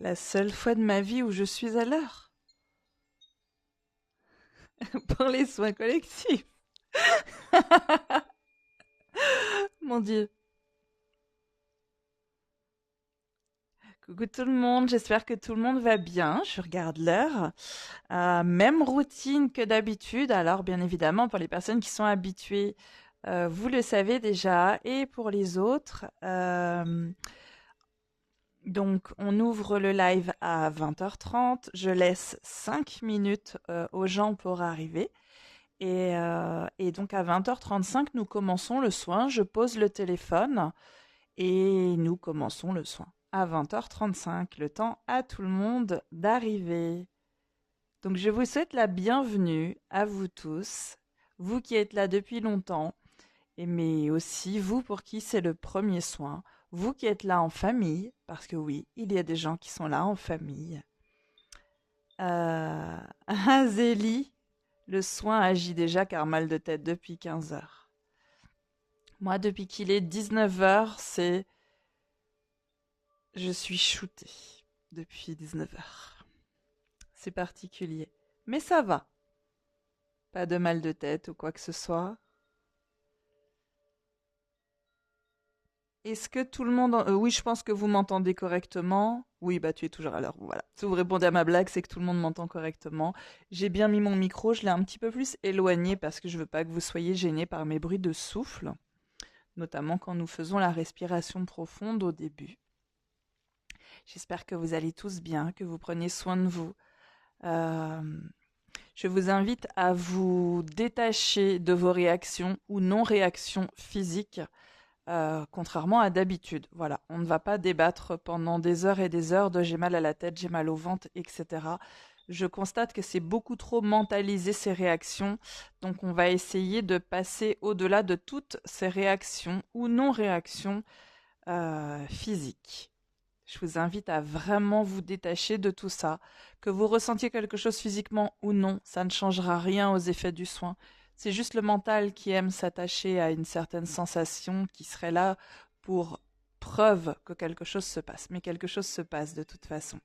La seule fois de ma vie où je suis à l'heure pour les soins collectifs. Mon Dieu. Coucou tout le monde, j'espère que tout le monde va bien. Je regarde l'heure. Même routine que d'habitude. Alors bien évidemment, pour les personnes qui sont habituées, vous le savez déjà. Et pour les autres, donc on ouvre le live à 20h30. Je laisse 5 minutes aux gens pour arriver. Et donc à 20h35, nous commençons le soin. Je pose le téléphone et nous commençons le soin. À 20h35, le temps à tout le monde d'arriver. Donc je vous souhaite la bienvenue à vous tous, vous qui êtes là depuis longtemps, mais aussi vous pour qui c'est le premier soin, vous qui êtes là en famille, parce que oui, il y a des gens qui sont là en famille. Zélie, le soin agit déjà car mal de tête depuis 15 heures. Moi, depuis qu'il est 19 heures, je suis shootée depuis 19 heures. C'est particulier. Mais ça va. Pas de mal de tête ou quoi que ce soit. Est-ce que tout le monde... oui, je pense que vous m'entendez correctement. Oui, bah tu es toujours à l'heure. Voilà. Si vous répondez à ma blague, c'est que tout le monde m'entend correctement. J'ai bien mis mon micro, je l'ai un petit peu plus éloigné parce que je veux pas que vous soyez gênés par mes bruits de souffle, notamment quand nous faisons la respiration profonde au début. J'espère que vous allez tous bien, que vous prenez soin de vous. Euh, Je vous invite à vous détacher de vos réactions ou non-réactions physiques, contrairement à d'habitude. Voilà, on ne va pas débattre pendant des heures et des heures de j'ai mal à la tête, j'ai mal au ventre, etc. Je constate que c'est beaucoup trop mentalisé ces réactions, donc on va essayer de passer au-delà de toutes ces réactions ou non-réactions physiques. Je vous invite à vraiment vous détacher de tout ça. Que vous ressentiez quelque chose physiquement ou non, ça ne changera rien aux effets du soin. C'est juste le mental qui aime s'attacher à une certaine sensation qui serait là pour preuve que quelque chose se passe. Mais quelque chose se passe de toute façon.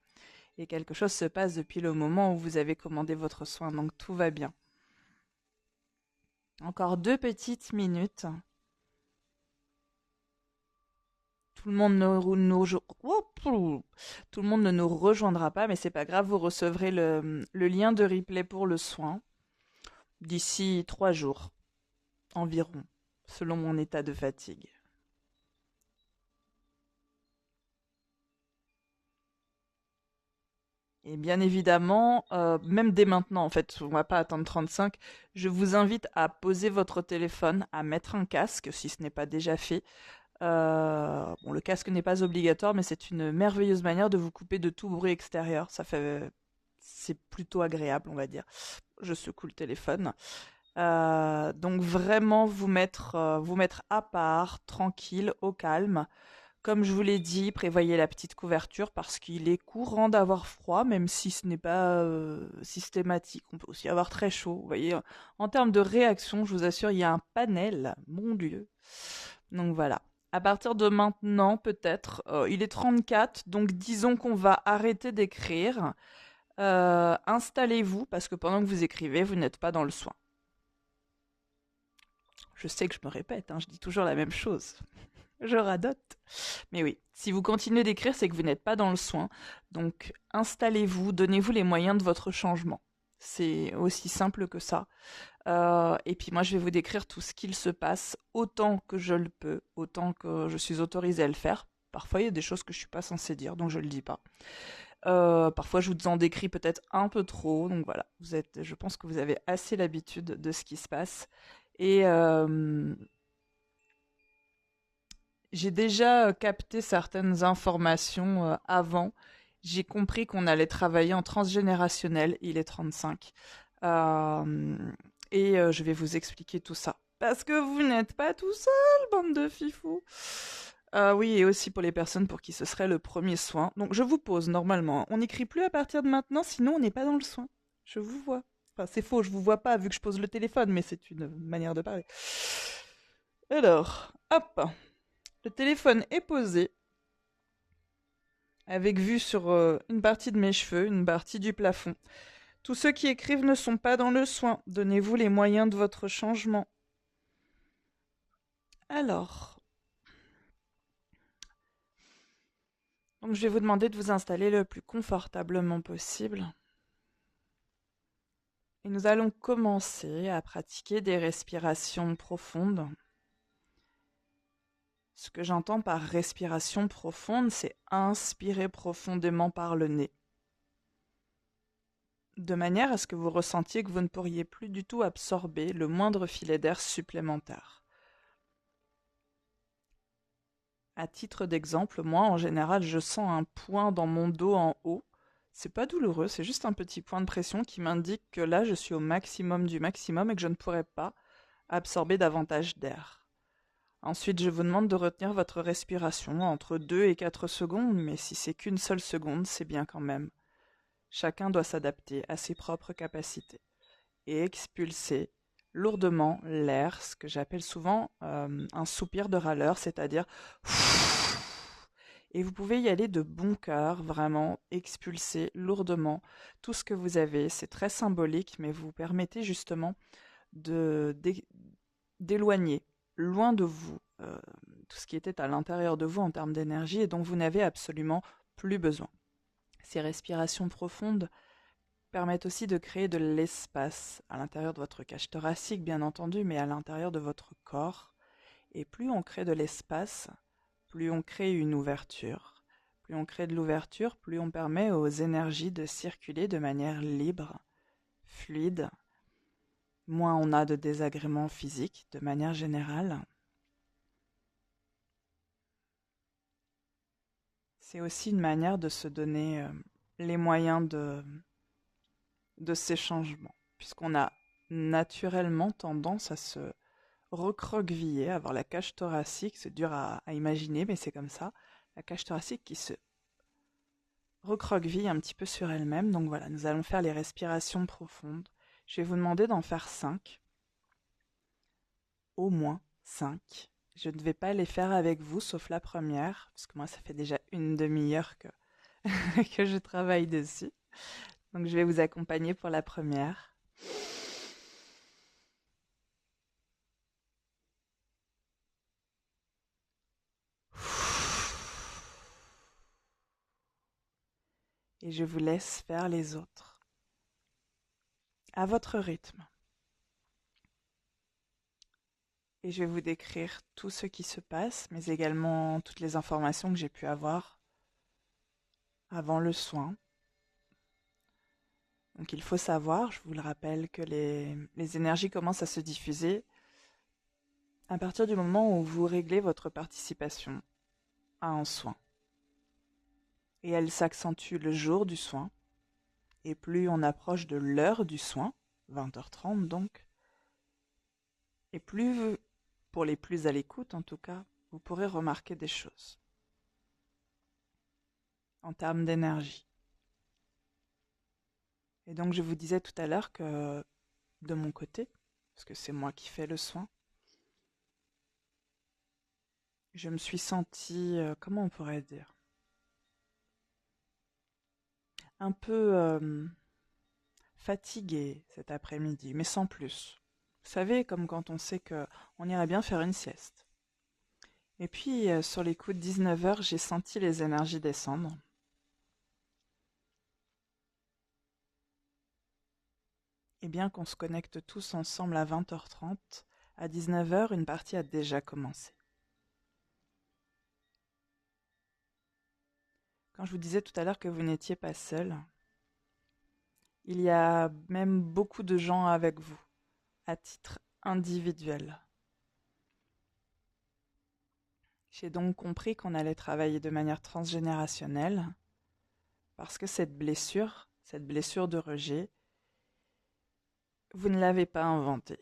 Et quelque chose se passe depuis le moment où vous avez commandé votre soin, donc tout va bien. Encore 2 petites minutes. Tout le monde tout le monde ne nous rejoindra pas, mais c'est pas grave, vous recevrez le lien de replay pour le soin d'ici 3 jours environ, selon mon état de fatigue. Et bien évidemment, même dès maintenant, en fait, on va pas attendre 35, je vous invite à poser votre téléphone, à mettre un casque si ce n'est pas déjà fait. Bon, le casque n'est pas obligatoire, mais c'est une merveilleuse manière de vous couper de tout bruit extérieur. C'est plutôt agréable, on va dire. Je secoue le téléphone. Donc vraiment vous mettre à part, tranquille, au calme. Comme je vous l'ai dit, prévoyez la petite couverture parce qu'il est courant d'avoir froid, même si ce n'est pas systématique. On peut aussi avoir très chaud. Vous voyez, en termes de réaction, je vous assure, il y a un panel, mon Dieu. Donc voilà. À partir de maintenant, peut-être, il est 34, donc disons qu'on va arrêter d'écrire. Installez-vous, parce que pendant que vous écrivez, vous n'êtes pas dans le soin. Je sais que je me répète, hein, je dis toujours la même chose. Je radote. Mais oui, si vous continuez d'écrire, c'est que vous n'êtes pas dans le soin. Donc installez-vous, donnez-vous les moyens de votre changement. C'est aussi simple que ça. Et puis moi, je vais vous décrire tout ce qu'il se passe autant que je le peux, autant que je suis autorisée à le faire. Parfois, il y a des choses que je suis pas censée dire, donc je le dis pas. Parfois, je vous en décris peut-être un peu trop, donc voilà. Je pense que vous avez assez l'habitude de ce qui se passe. Et j'ai déjà capté certaines informations avant. J'ai compris qu'on allait travailler en transgénérationnel. Il est 35. Euh, je vais vous expliquer tout ça. Parce que vous n'êtes pas tout seul, bande de fifous. Oui, et aussi pour les personnes pour qui ce serait le premier soin. Donc je vous pose normalement. On n'écrit plus à partir de maintenant, sinon on n'est pas dans le soin. Je vous vois. Enfin, c'est faux, je vous vois pas vu que je pose le téléphone, mais c'est une manière de parler. Alors, hop. Le téléphone est posé. avec vue sur une partie de mes cheveux, une partie du plafond. Tous ceux qui écrivent ne sont pas dans le soin. Donnez-vous les moyens de votre changement. Alors, donc je vais vous demander de vous installer le plus confortablement possible. Et nous allons commencer à pratiquer des respirations profondes. Ce que j'entends par respiration profonde, c'est inspirer profondément par le nez, de manière à ce que vous ressentiez que vous ne pourriez plus du tout absorber le moindre filet d'air supplémentaire. À titre d'exemple, moi, en général, je sens un point dans mon dos en haut. C'est pas douloureux, c'est juste un petit point de pression qui m'indique que là, je suis au maximum du maximum et que je ne pourrais pas absorber davantage d'air. Ensuite, je vous demande de retenir votre respiration entre 2 et 4 secondes, mais si c'est qu'une seule seconde, c'est bien quand même. Chacun doit s'adapter à ses propres capacités. Et expulser lourdement l'air, ce que j'appelle souvent un soupir de râleur, c'est-à-dire et vous pouvez y aller de bon cœur, vraiment expulser lourdement tout ce que vous avez. C'est très symbolique, mais vous permettez justement d'éloigner loin de vous tout ce qui était à l'intérieur de vous en termes d'énergie et dont vous n'avez absolument plus besoin. Ces respirations profondes permettent aussi de créer de l'espace à l'intérieur de votre cage thoracique, bien entendu, mais à l'intérieur de votre corps. Et plus on crée de l'espace, plus on crée une ouverture. Plus on crée de l'ouverture, plus on permet aux énergies de circuler de manière libre, fluide. Moins on a de désagréments physiques de manière générale. C'est aussi une manière de se donner les moyens de ces changements, puisqu'on a naturellement tendance à se recroqueviller, à avoir la cage thoracique, c'est dur à imaginer, mais c'est comme ça, la cage thoracique qui se recroqueville un petit peu sur elle-même. Donc voilà, nous allons faire les respirations profondes. Je vais vous demander d'en faire 5, au moins 5. Je ne vais pas les faire avec vous, sauf la première, parce que moi, ça fait déjà une demi-heure que, que je travaille dessus. Donc, je vais vous accompagner pour la première. Et je vous laisse faire les autres, à votre rythme. Et je vais vous décrire tout ce qui se passe, mais également toutes les informations que j'ai pu avoir avant le soin. Donc il faut savoir, je vous le rappelle, que les énergies commencent à se diffuser à partir du moment où vous réglez votre participation à un soin. Et elle s'accentue le jour du soin. Et plus on approche de l'heure du soin, 20h30 donc, et plus, pour les plus à l'écoute en tout cas, vous pourrez remarquer des choses en termes d'énergie. Et donc je vous disais tout à l'heure que de mon côté, parce que c'est moi qui fais le soin, je me suis sentie, comment on pourrait dire, un peu fatiguée cet après-midi, mais sans plus. Vous savez, comme quand on sait que on irait bien faire une sieste. Et puis, sur les coups de 19h, j'ai senti les énergies descendre. Et bien qu'on se connecte tous ensemble à 20h30, à 19h, une partie a déjà commencé. Quand je vous disais tout à l'heure que vous n'étiez pas seul, il y a même beaucoup de gens avec vous, à titre individuel. J'ai donc compris qu'on allait travailler de manière transgénérationnelle, parce que cette blessure de rejet, vous ne l'avez pas inventée.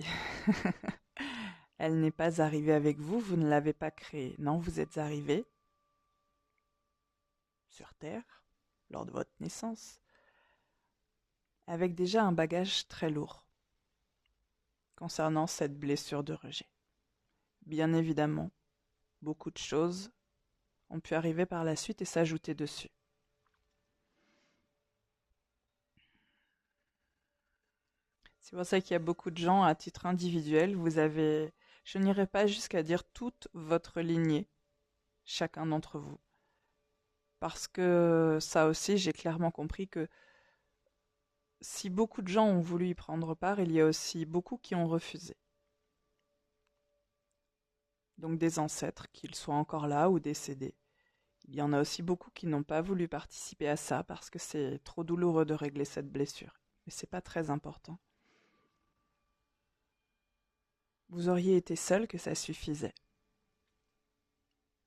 Elle n'est pas arrivée avec vous, vous ne l'avez pas créée. Non, vous êtes arrivé sur Terre, lors de votre naissance, avec déjà un bagage très lourd concernant cette blessure de rejet. Bien évidemment, beaucoup de choses ont pu arriver par la suite et s'ajouter dessus. C'est pour ça qu'il y a beaucoup de gens à titre individuel. Vous avez, je n'irai pas jusqu'à dire toute votre lignée, chacun d'entre vous. Parce que ça aussi, j'ai clairement compris que si beaucoup de gens ont voulu y prendre part, il y a aussi beaucoup qui ont refusé. Donc des ancêtres, qu'ils soient encore là ou décédés. Il y en a aussi beaucoup qui n'ont pas voulu participer à ça parce que c'est trop douloureux de régler cette blessure. Mais c'est pas très important. Vous auriez été seul que ça suffisait.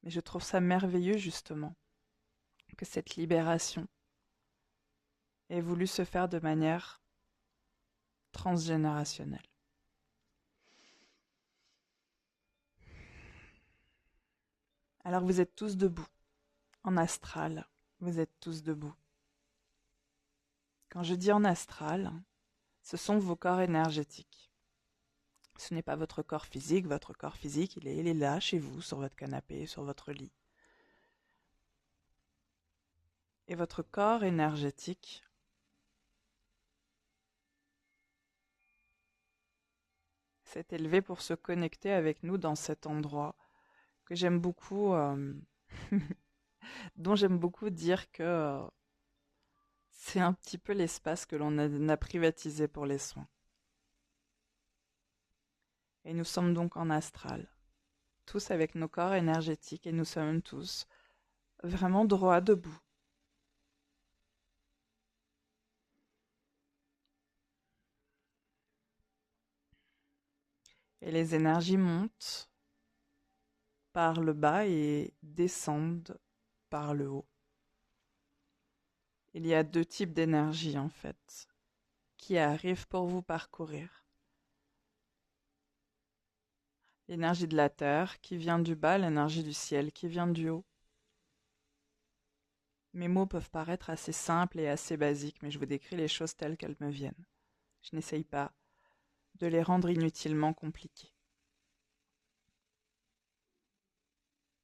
Mais je trouve ça merveilleux justement que cette libération ait voulu se faire de manière transgénérationnelle. Alors vous êtes tous debout, en astral, vous êtes tous debout. Quand je dis en astral, ce sont vos corps énergétiques. Ce n'est pas votre corps physique, il est là chez vous, sur votre canapé, sur votre lit. Et votre corps énergétique s'est élevé pour se connecter avec nous dans cet endroit que j'aime beaucoup, dont j'aime beaucoup dire que c'est un petit peu l'espace que l'on a privatisé pour les soins. Et nous sommes donc en astral, tous avec nos corps énergétiques, et nous sommes tous vraiment droits debout. Et les énergies montent par le bas et descendent par le haut. Il y a deux types d'énergie en fait qui arrivent pour vous parcourir. L'énergie de la terre qui vient du bas, l'énergie du ciel qui vient du haut. Mes mots peuvent paraître assez simples et assez basiques, mais je vous décris les choses telles qu'elles me viennent. Je n'essaye pas de les rendre inutilement compliquées.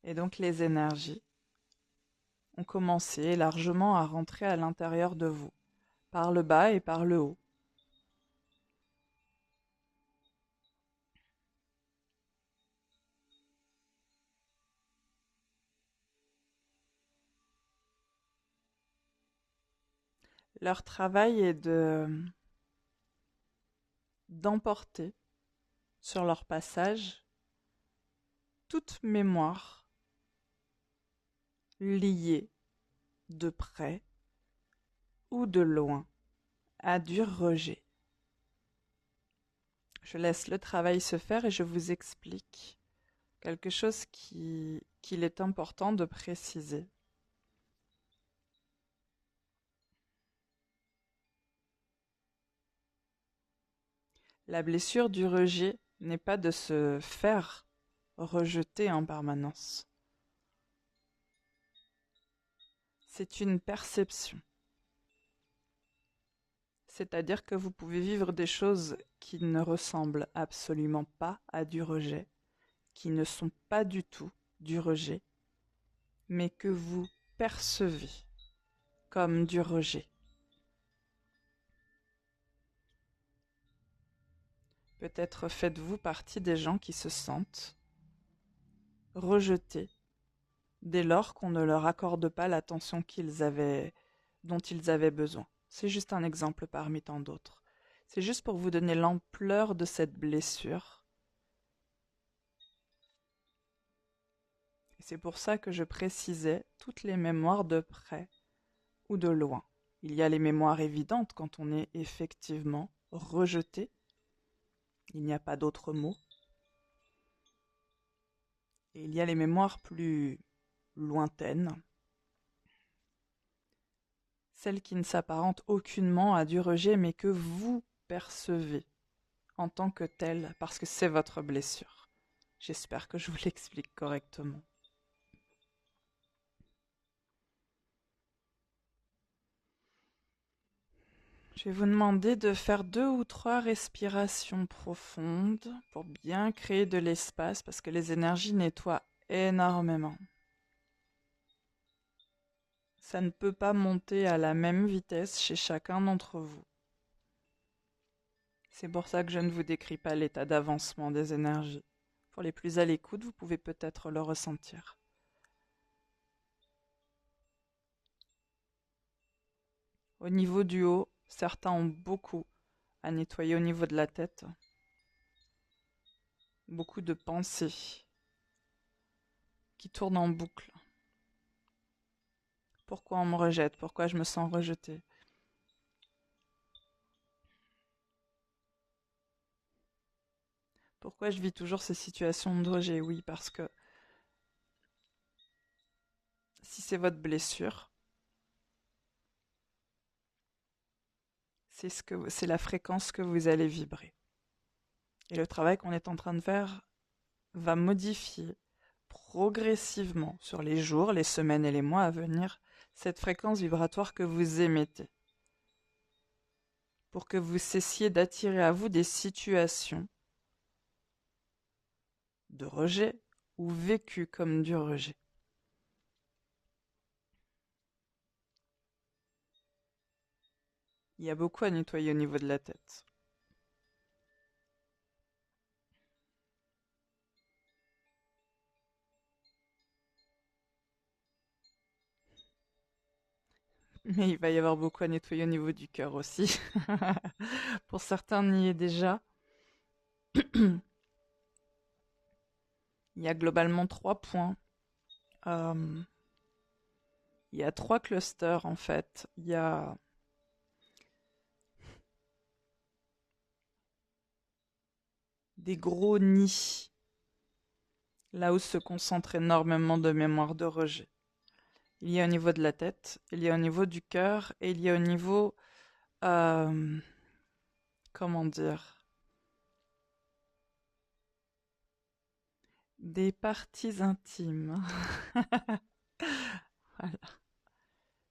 Et donc les énergies ont commencé largement à rentrer à l'intérieur de vous, par le bas et par le haut. Leur travail est d'emporter sur leur passage toute mémoire liée de près ou de loin à du rejet. Je laisse le travail se faire et je vous explique quelque chose qu'il est important de préciser. La blessure du rejet n'est pas de se faire rejeter en permanence. C'est une perception. C'est-à-dire que vous pouvez vivre des choses qui ne ressemblent absolument pas à du rejet, qui ne sont pas du tout du rejet, mais que vous percevez comme du rejet. Peut-être faites-vous partie des gens qui se sentent rejetés dès lors qu'on ne leur accorde pas l'attention dont ils avaient besoin. C'est juste un exemple parmi tant d'autres. C'est juste pour vous donner l'ampleur de cette blessure. Et c'est pour ça que je précisais toutes les mémoires de près ou de loin. Il y a les mémoires évidentes quand on est effectivement rejeté. Il n'y a pas d'autre mot. Et il y a les mémoires plus lointaines, celles qui ne s'apparentent aucunement à du rejet, mais que vous percevez en tant que telles, parce que c'est votre blessure. J'espère que je vous l'explique correctement. Je vais vous demander de faire 2 ou 3 respirations profondes pour bien créer de l'espace, parce que les énergies nettoient énormément. Ça ne peut pas monter à la même vitesse chez chacun d'entre vous. C'est pour ça que je ne vous décris pas l'état d'avancement des énergies. Pour les plus à l'écoute, vous pouvez peut-être le ressentir. Au niveau du haut, certains ont beaucoup à nettoyer au niveau de la tête, beaucoup de pensées qui tournent en boucle. Pourquoi on me rejette? Pourquoi je me sens rejetée? Pourquoi je vis toujours ces situations de rejet? Oui, parce que si c'est votre blessure, c'est la fréquence que vous allez vibrer. Et le travail qu'on est en train de faire va modifier progressivement sur les jours, les semaines et les mois à venir cette fréquence vibratoire que vous émettez pour que vous cessiez d'attirer à vous des situations de rejet ou vécues comme du rejet. Il y a beaucoup à nettoyer au niveau de la tête. Mais il va y avoir beaucoup à nettoyer au niveau du cœur aussi. Pour certains, on y est déjà. Il y a globalement 3 points. Euh, il y a 3 clusters en fait. Il y a des gros nids, là où se concentre énormément de mémoire de rejet. Il y a au niveau de la tête, il y a au niveau du cœur et il y a au niveau, euh, comment dire, des parties intimes. Voilà.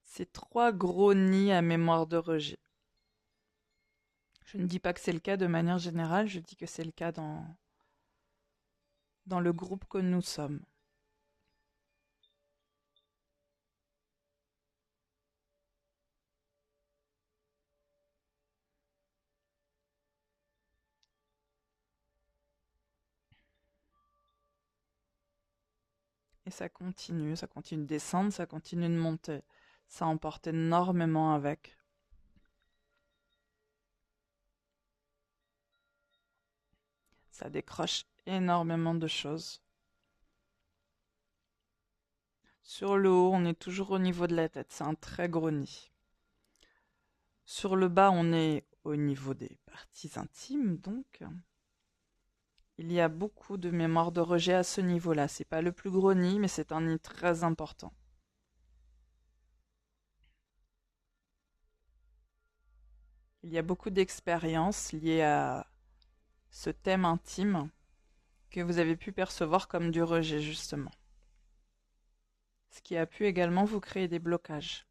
C'est 3 gros nids à mémoire de rejet. Je ne dis pas que c'est le cas de manière générale, je dis que c'est le cas dans le groupe que nous sommes. Et ça continue de descendre, ça continue de monter. Ça emporte énormément avec. Ça décroche énormément de choses. Sur le haut, on est toujours au niveau de la tête, c'est un très gros nid. Sur le bas, on est au niveau des parties intimes, donc. Il y a beaucoup de mémoire de rejet à ce niveau-là. C'est pas le plus gros nid, mais c'est un nid très important. Il y a beaucoup d'expériences liées à ce thème intime que vous avez pu percevoir comme du rejet, justement. Ce qui a pu également vous créer des blocages.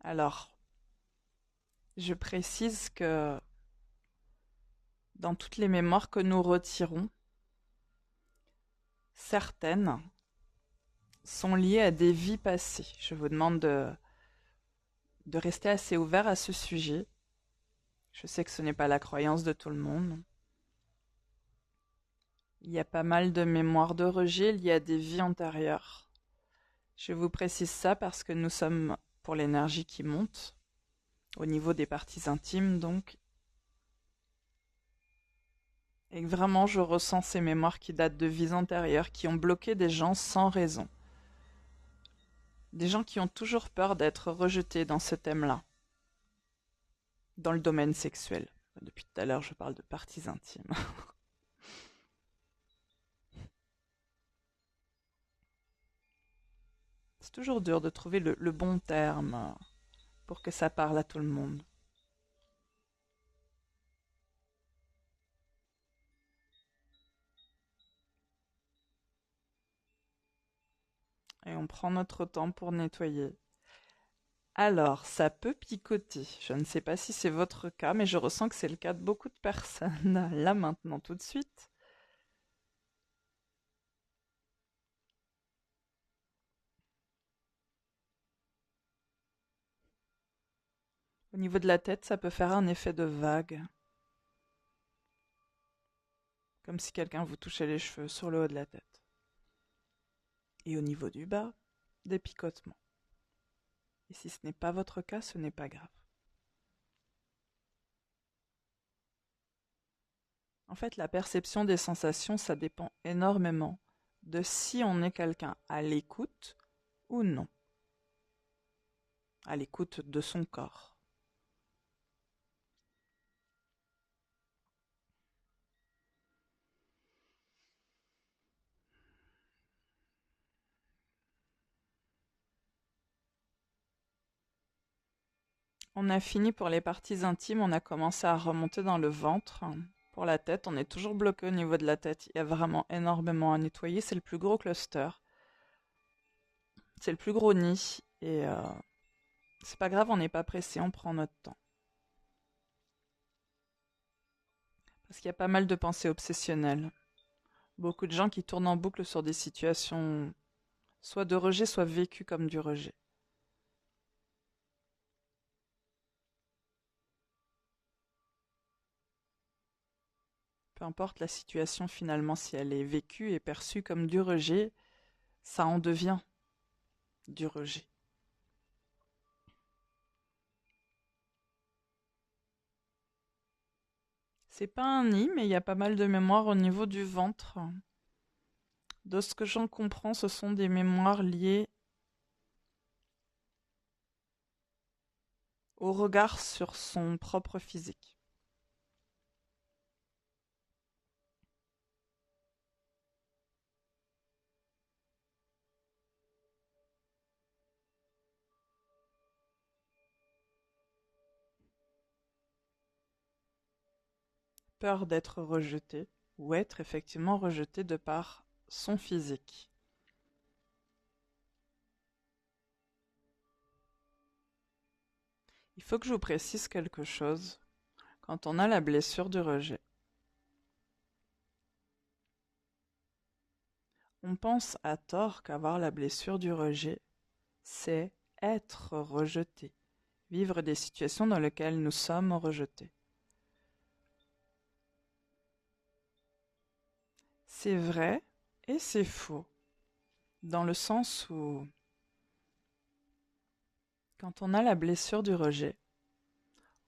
Alors, je précise que dans toutes les mémoires que nous retirons, certaines sont liées à des vies passées. Je vous demande de rester assez ouvert à ce sujet. Je sais que ce n'est pas la croyance de tout le monde. Il y a pas mal de mémoires de rejet liées à des vies antérieures. Je vous précise ça parce que nous sommes pour l'énergie qui monte, au niveau des parties intimes donc. Et vraiment, je ressens ces mémoires qui datent de vies antérieures, qui ont bloqué des gens sans raison. Des gens qui ont toujours peur d'être rejetés dans ce thème-là, dans le domaine sexuel. Depuis tout à l'heure, je parle de parties intimes. C'est toujours dur de trouver le bon terme pour que ça parle à tout le monde. Et on prend notre temps pour nettoyer. Alors, ça peut picoter. Je ne sais pas si c'est votre cas, mais je ressens que c'est le cas de beaucoup de personnes. Là, maintenant, tout de suite. Au niveau de la tête, ça peut faire un effet de vague, comme si quelqu'un vous touchait les cheveux sur le haut de la tête. Et au niveau du bas, des picotements. Et si ce n'est pas votre cas, ce n'est pas grave. En fait, la perception des sensations, ça dépend énormément de si on est quelqu'un à l'écoute ou non. À l'écoute de son corps. On a fini pour les parties intimes, on a commencé à remonter dans le ventre. Pour la tête, on est toujours bloqué au niveau de la tête. Il y a vraiment énormément à nettoyer. C'est le plus gros cluster. C'est le plus gros nid. Et c'est pas grave, on n'est pas pressé, on prend notre temps. Parce qu'il y a pas mal de pensées obsessionnelles. Beaucoup de gens qui tournent en boucle sur des situations soit de rejet, soit vécues comme du rejet. Peu importe la situation finalement, si elle est vécue et perçue comme du rejet, ça en devient du rejet. C'est pas un nid, mais il y a pas mal de mémoires au niveau du ventre. De ce que j'en comprends, ce sont des mémoires liées au regard sur son propre physique. Peur d'être rejeté, ou être effectivement rejeté de par son physique. Il faut que je vous précise quelque chose. Quand on a la blessure du rejet, on pense à tort qu'avoir la blessure du rejet, c'est être rejeté, vivre des situations dans lesquelles nous sommes rejetés. C'est vrai et c'est faux, dans le sens où, quand on a la blessure du rejet,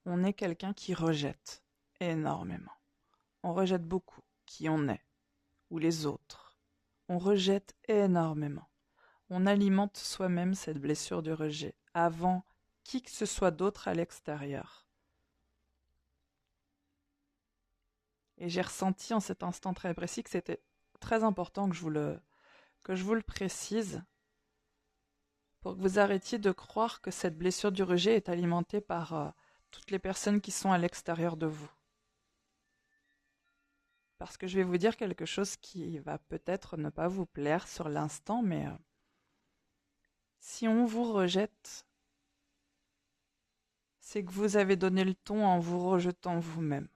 on est quelqu'un qui rejette énormément. On rejette beaucoup qui on est, ou les autres. On rejette énormément. On alimente soi-même cette blessure du rejet, avant qui que ce soit d'autre à l'extérieur. Et j'ai ressenti en cet instant très précis que c'était très important que je vous le précise, pour que vous arrêtiez de croire que cette blessure du rejet est alimentée par toutes les personnes qui sont à l'extérieur de vous. Parce que je vais vous dire quelque chose qui va peut-être ne pas vous plaire sur l'instant, mais si on vous rejette, c'est que vous avez donné le ton en vous rejetant vous-même.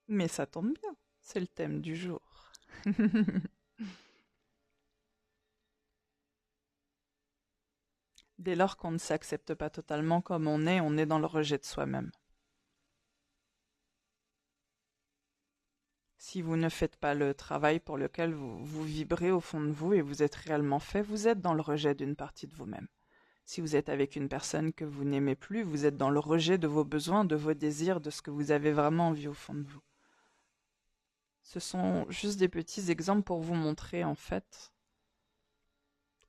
Mais ça tombe bien, c'est le thème du jour. Dès lors qu'on ne s'accepte pas totalement comme on est dans le rejet de soi-même. Si vous ne faites pas le travail pour lequel vous vibrez au fond de vous et vous êtes réellement fait, vous êtes dans le rejet d'une partie de vous-même. Si vous êtes avec une personne que vous n'aimez plus, vous êtes dans le rejet de vos besoins, de vos désirs, de ce que vous avez vraiment envie au fond de vous. Ce sont juste des petits exemples pour vous montrer en fait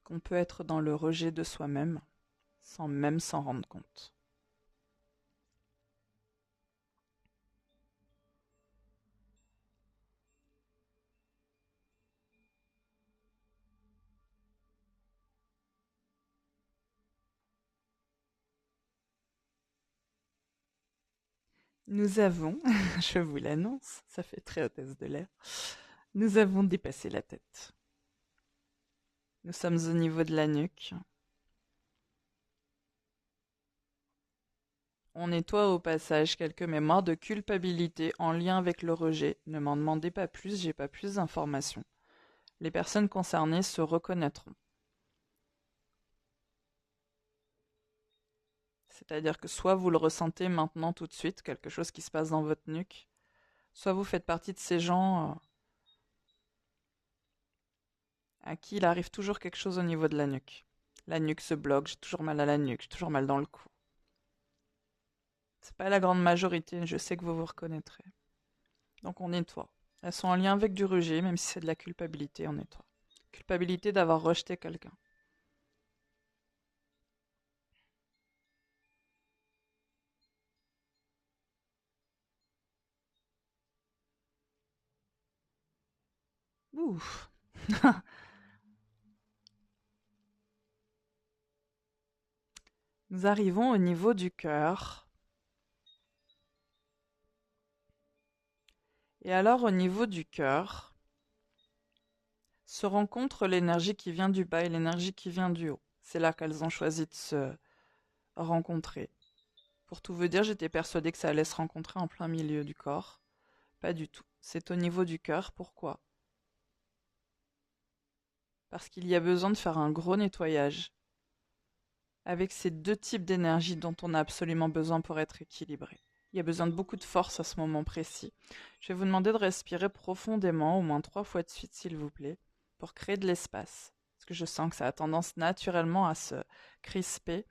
qu'on peut être dans le rejet de soi-même sans même s'en rendre compte. Nous avons, je vous l'annonce, ça fait très hôtesse de l'air, nous avons dépassé la tête. Nous sommes au niveau de la nuque. On nettoie au passage quelques mémoires de culpabilité en lien avec le rejet. Ne m'en demandez pas plus, j'ai pas plus d'informations. Les personnes concernées se reconnaîtront. C'est-à-dire que soit vous le ressentez maintenant tout de suite, quelque chose qui se passe dans votre nuque, soit vous faites partie de ces gens à qui il arrive toujours quelque chose au niveau de la nuque. La nuque se bloque, j'ai toujours mal à la nuque, j'ai toujours mal dans le cou. C'est pas la grande majorité, je sais que vous vous reconnaîtrez. Donc on nettoie. Elles sont en lien avec du rejet, même si c'est de la culpabilité, on nettoie. Culpabilité d'avoir rejeté quelqu'un. Ouf. Nous arrivons au niveau du cœur. Et alors au niveau du cœur, se rencontre l'énergie qui vient du bas et l'énergie qui vient du haut. C'est là qu'elles ont choisi de se rencontrer. Pour tout vous dire, j'étais persuadée que ça allait se rencontrer en plein milieu du corps. Pas du tout. C'est au niveau du cœur. Pourquoi? Parce qu'il y a besoin de faire un gros nettoyage avec ces deux types d'énergie dont on a absolument besoin pour être équilibré. Il y a besoin de beaucoup de force à ce moment précis. Je vais vous demander de respirer profondément, au moins 3 fois de suite s'il vous plaît, pour créer de l'espace. Parce que je sens que ça a tendance naturellement à se crisper.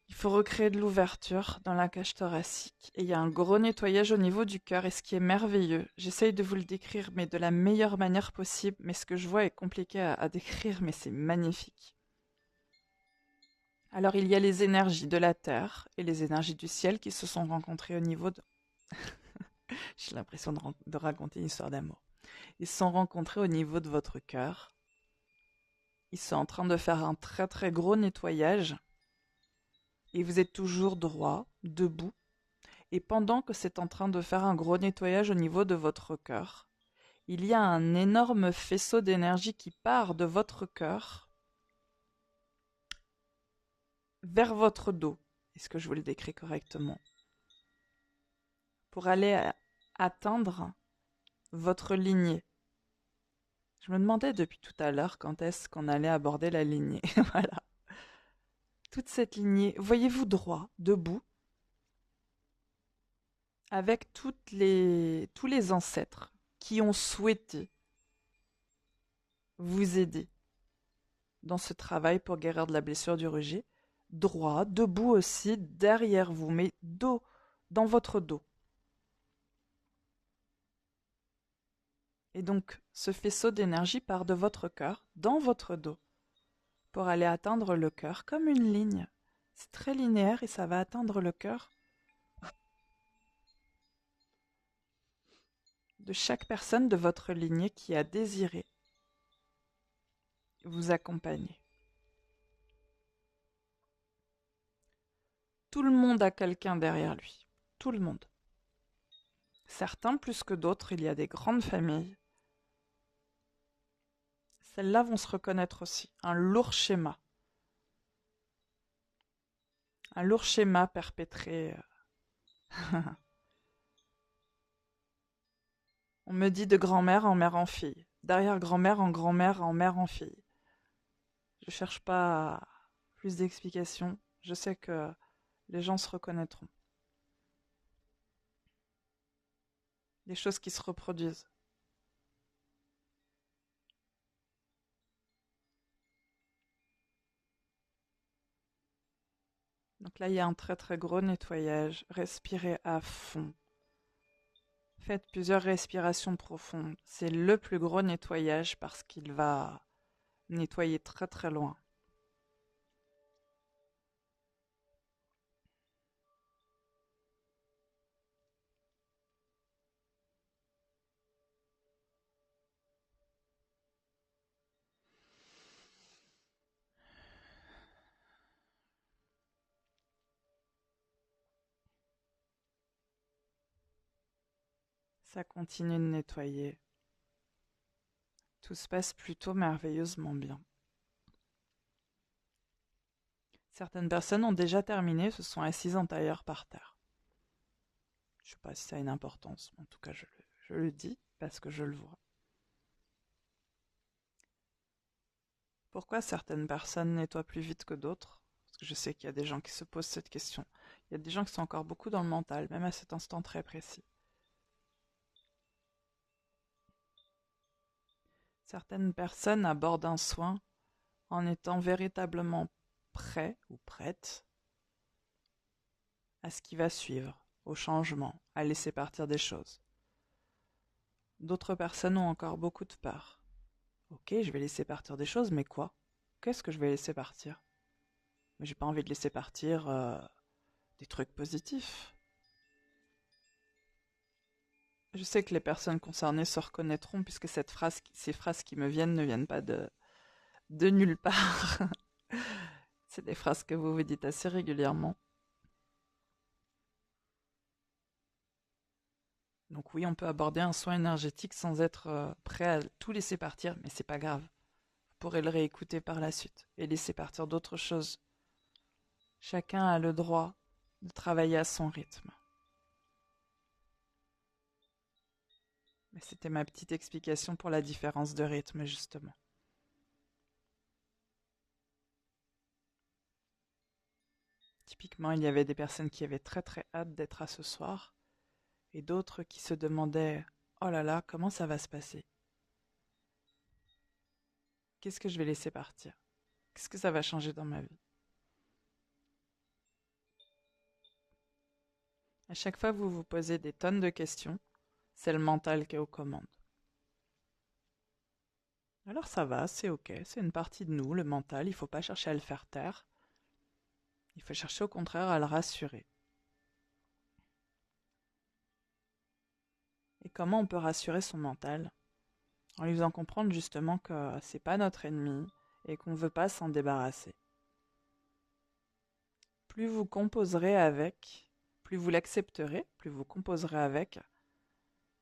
Il faut recréer de l'ouverture dans la cage thoracique. Et il y a un gros nettoyage au niveau du cœur. Et ce qui est merveilleux, j'essaye de vous le décrire, mais de la meilleure manière possible. Mais ce que je vois est compliqué à décrire, mais c'est magnifique. Alors il y a les énergies de la terre et les énergies du ciel qui se sont rencontrées au niveau de... J'ai l'impression de raconter une histoire d'amour. Ils se sont rencontrés au niveau de votre cœur. Ils sont en train de faire un très très gros nettoyage. Et vous êtes toujours droit, debout. Et pendant que c'est en train de faire un gros nettoyage au niveau de votre cœur, il y a un énorme faisceau d'énergie qui part de votre cœur vers votre dos. Est-ce que je vous le décris correctement? Pour aller atteindre votre lignée. Je me demandais depuis tout à l'heure quand est-ce qu'on allait aborder la lignée. Voilà. Toute cette lignée, voyez-vous droit, debout, avec tous les ancêtres qui ont souhaité vous aider dans ce travail pour guérir de la blessure du rejet. Droit, debout aussi, derrière vous, mais dos, dans votre dos. Et donc, ce faisceau d'énergie part de votre cœur, dans votre dos, pour aller atteindre le cœur comme une ligne. C'est très linéaire et ça va atteindre le cœur de chaque personne de votre lignée qui a désiré vous accompagner. Tout le monde a quelqu'un derrière lui. Tout le monde. Certains plus que d'autres, il y a des grandes familles. Celles-là vont se reconnaître aussi. Un lourd schéma. Un lourd schéma perpétré. On me dit de grand-mère en mère en fille. D'arrière-grand-mère en mère en fille. Je cherche pas plus d'explications. Je sais que les gens se reconnaîtront. Des choses qui se reproduisent. Donc là, il y a un très très gros nettoyage. Respirez à fond. Faites plusieurs respirations profondes. C'est le plus gros nettoyage parce qu'il va nettoyer très très loin. Ça continue de nettoyer. Tout se passe plutôt merveilleusement bien. Certaines personnes ont déjà terminé, se sont assises en tailleur par terre. Je ne sais pas si ça a une importance, mais en tout cas je le dis parce que je le vois. Pourquoi certaines personnes nettoient plus vite que d'autres? Parce que je sais qu'il y a des gens qui se posent cette question. Il y a des gens qui sont encore beaucoup dans le mental, même à cet instant très précis. Certaines personnes abordent un soin en étant véritablement prêts ou prêtes à ce qui va suivre, au changement, à laisser partir des choses. D'autres personnes ont encore beaucoup de peur. Ok, je vais laisser partir des choses, mais quoi? Qu'est-ce que je vais laisser partir? Mais j'ai pas envie de laisser partir des trucs positifs. Je sais que les personnes concernées se reconnaîtront puisque ces phrases qui me viennent ne viennent pas de nulle part. C'est des phrases que vous vous dites assez régulièrement. Donc oui, on peut aborder un soin énergétique sans être prêt à tout laisser partir, mais c'est pas grave. Vous pourrez le réécouter par la suite et laisser partir d'autres choses. Chacun a le droit de travailler à son rythme. Mais c'était ma petite explication pour la différence de rythme, justement. Typiquement, il y avait des personnes qui avaient très très hâte d'être à ce soir, et d'autres qui se demandaient « Oh là là, comment ça va se passer? Qu'est-ce que je vais laisser partir? Qu'est-ce que ça va changer dans ma vie ?» À chaque fois que vous vous posez des tonnes de questions, c'est le mental qui est aux commandes. Alors ça va, c'est ok, c'est une partie de nous, le mental, il ne faut pas chercher à le faire taire. Il faut chercher au contraire à le rassurer. Et comment on peut rassurer son mental? En lui faisant comprendre justement que c'est pas notre ennemi et qu'on ne veut pas s'en débarrasser. Plus vous composerez avec, plus vous l'accepterez, plus vous composerez avec,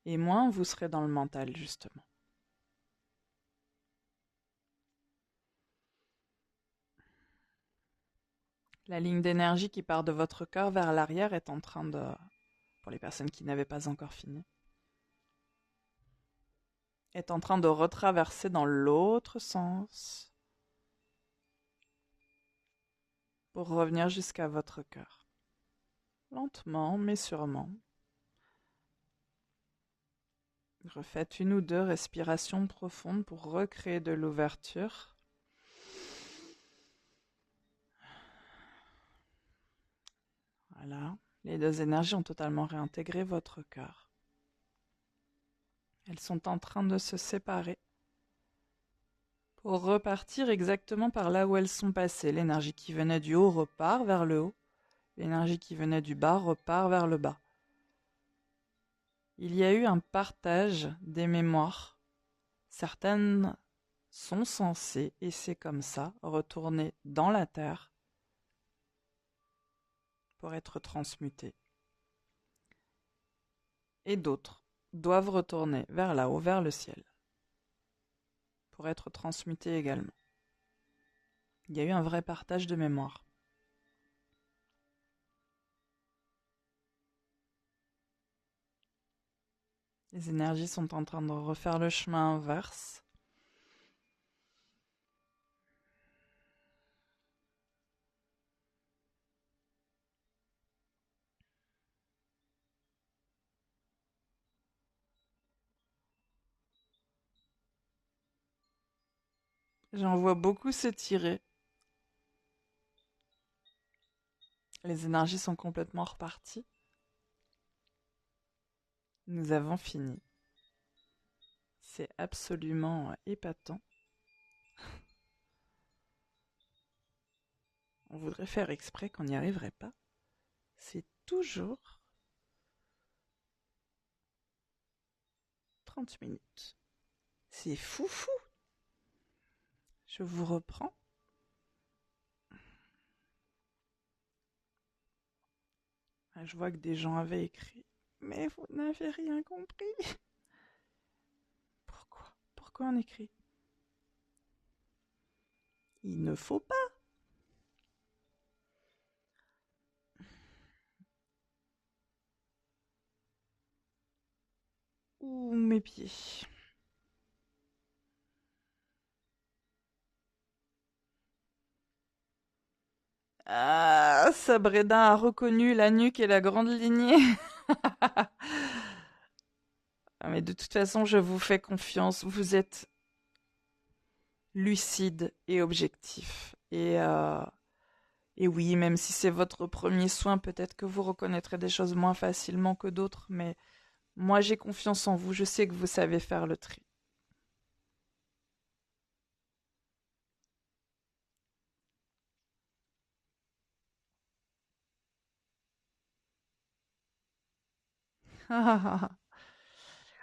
et moins vous serez dans le mental justement. La ligne d'énergie qui part de votre cœur vers l'arrière est en train de, pour les personnes qui n'avaient pas encore fini, est en train de retraverser dans l'autre sens pour revenir jusqu'à votre cœur. Lentement mais sûrement. Refaites 1 ou 2 respirations profondes pour recréer de l'ouverture. Voilà. Les 2 énergies ont totalement réintégré votre cœur. Elles sont en train de se séparer pour repartir exactement par là où elles sont passées. L'énergie qui venait du haut repart vers le haut. L'énergie qui venait du bas repart vers le bas. Il y a eu un partage des mémoires. Certaines sont censées, et c'est comme ça, retourner dans la terre pour être transmutées. Et d'autres doivent retourner vers là-haut, vers le ciel, pour être transmutées également. Il y a eu un vrai partage de mémoire. Les énergies sont en train de refaire le chemin inverse. J'en vois beaucoup s'étirer. Les énergies sont complètement reparties. Nous avons fini. C'est absolument épatant. On voudrait faire exprès qu'on n'y arriverait pas. C'est toujours 30 minutes. C'est foufou. Je vous reprends. Ah, je vois que des gens avaient écrit. Mais vous n'avez rien compris. Pourquoi on écrit? Il ne faut pas. Ouh, mes pieds. Ah, Sabrina a reconnu la nuque et la grande lignée. Ah, mais de toute façon, je vous fais confiance. Vous êtes lucide et objectif. Et oui, même si c'est votre premier soin, peut-être que vous reconnaîtrez des choses moins facilement que d'autres, mais moi j'ai confiance en vous. Je sais que vous savez faire le tri.